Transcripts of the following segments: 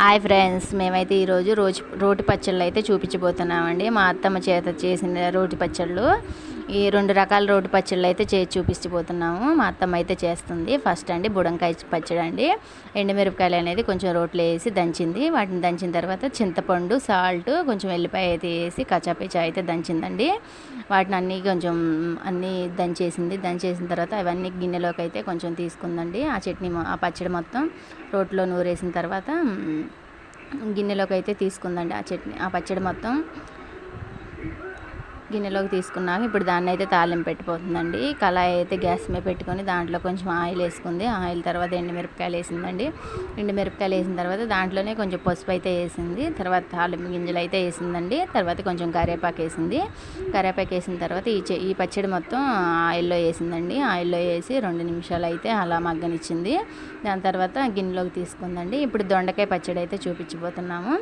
Hi friends, మేమైతే ఈరోజు రోటి పచ్చళ్ళు అయితే చూపించబోతున్నామండి. మా అత్తమ్మ చేత చేసిన రోటి పచ్చళ్ళు, ఈ 2 రకాల రోటి పచ్చళ్ళు అయితే చేసి చూపించబోతున్నాము. మా అత్తమ్మ అయితే చేస్తుంది. ఫస్ట్ అండి బుడంకాయ పచ్చడి అండి. ఎండుమిరపకాయలు అనేది కొంచెం రోట్లో వేసి దంచింది. వాటిని దంచిన తర్వాత చింతపండు, సాల్ట్, కొంచెం వెల్లిపాయ అయితే వేసి కచ్చాపిచ్చా అయితే దంచిందండి. వాటిని అన్నీ దంచేసింది. దంచేసిన తర్వాత అవన్నీ గిన్నెలోకి అయితే కొంచెం తీసుకుందండి. ఆ పచ్చడి మొత్తం రోట్లో నూరేసిన తర్వాత గిన్నెలోకి అయితే తీసుకుందండి. ఆ పచ్చడి మొత్తం గిన్నెలోకి తీసుకున్నాక ఇప్పుడు దాన్ని అయితే తాలింపు పెట్టిపోతుందండి. కళాయి అయితే గ్యాస్ మీద పెట్టుకొని దాంట్లో కొంచెం ఆయిల్ వేసుకుంది. ఆయిల్ తర్వాత ఎండుమిరపకాయలు వేసిందండి. ఎండుమిరపకాయలు వేసిన తర్వాత దాంట్లోనే కొంచెం పసుపు అయితే వేసింది. తర్వాత తాలింపు గింజలు అయితే వేసిందండి. తర్వాత కొంచెం కరివేపాకు వేసింది. కరివేపాకు వేసిన తర్వాత ఈ పచ్చడి మొత్తం ఆయిల్లో వేసిందండి. ఆయిల్లో వేసి 2 నిమిషాలు అయితే అలా మగ్గనిచ్చింది. దాని తర్వాత గిన్నెలోకి తీసుకుందండి. ఇప్పుడు దొండకాయ పచ్చడి అయితే చూపించబోతున్నాము.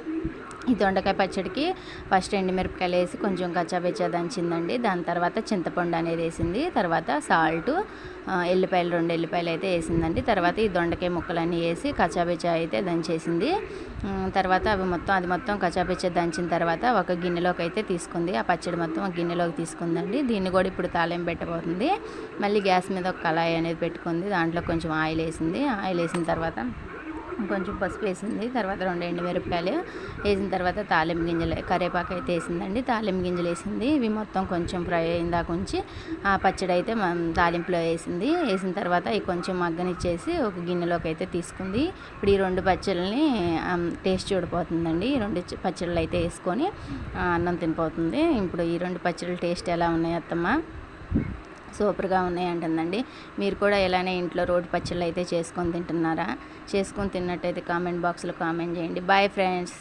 ఈ దొండకాయ పచ్చడికి ఫస్ట్ ఎండుమిరపకాయలు వేసి కొంచెం కచ్చాపిచ్చా దంచిందండి. దాని తర్వాత చింతపండు అనేది వేసింది. తర్వాత సాల్ట్, 2 ఎల్లిపాయలు అయితే వేసిందండి. తర్వాత ఈ దొండకాయ ముక్కలన్నీ వేసి కచ్చాపిచ్చా అయితే దంచేసింది. తర్వాత అది మొత్తం కచ్చాపిచ్చా దంచిన తర్వాత ఒక గిన్నెలోకి అయితే తీసుకుంది. ఆ పచ్చడి మొత్తం ఒక గిన్నెలోకి తీసుకుందండి. దీన్ని కూడా ఇప్పుడు తాలింపు పెట్టబోతుంది. మళ్ళీ గ్యాస్ మీద ఒక కళాయి అనేది పెట్టుకుంది. దాంట్లో కొంచెం ఆయిల్ వేసింది. ఆయిల్ వేసిన తర్వాత కొంచెం పసుపు వేసింది. తర్వాత 2 ఎండుమిరపకాయలు వేసిన తర్వాత తాలింపు గింజలు, కరివేపాకు అయితే వేసిందండి. తాలింపు గింజలు వేసింది. ఇవి మొత్తం కొంచెం ఫ్రై అయిందాక ఉంచి ఆ పచ్చడి అయితే తాలింపులో వేసింది. వేసిన తర్వాత ఇవి కొంచెం మగ్గనిచ్చేసి ఒక గిన్నెలోకి అయితే తీసుకుంది. ఇప్పుడు ఈ 2 పచ్చళ్ళని టేస్ట్ చూడిపోతుందండి. ఈ 2 పచ్చళ్ళు అయితే వేసుకొని అన్నం తినిపోతుంది. ఇప్పుడు ఈ 2 పచ్చళ్ళు టేస్ట్ ఎలా ఉన్నాయి అత్తమ్మ? సూపర్గా ఉన్నాయి అంటుందండి. మీరు కూడా ఇలానే ఇంట్లో రోటి పచ్చళ్ళు అయితే చేసుకొని తింటున్నారా? చేసుకొని తిన్నట్టయితే కామెంట్ బాక్స్లో కామెంట్ చేయండి. Bye friends.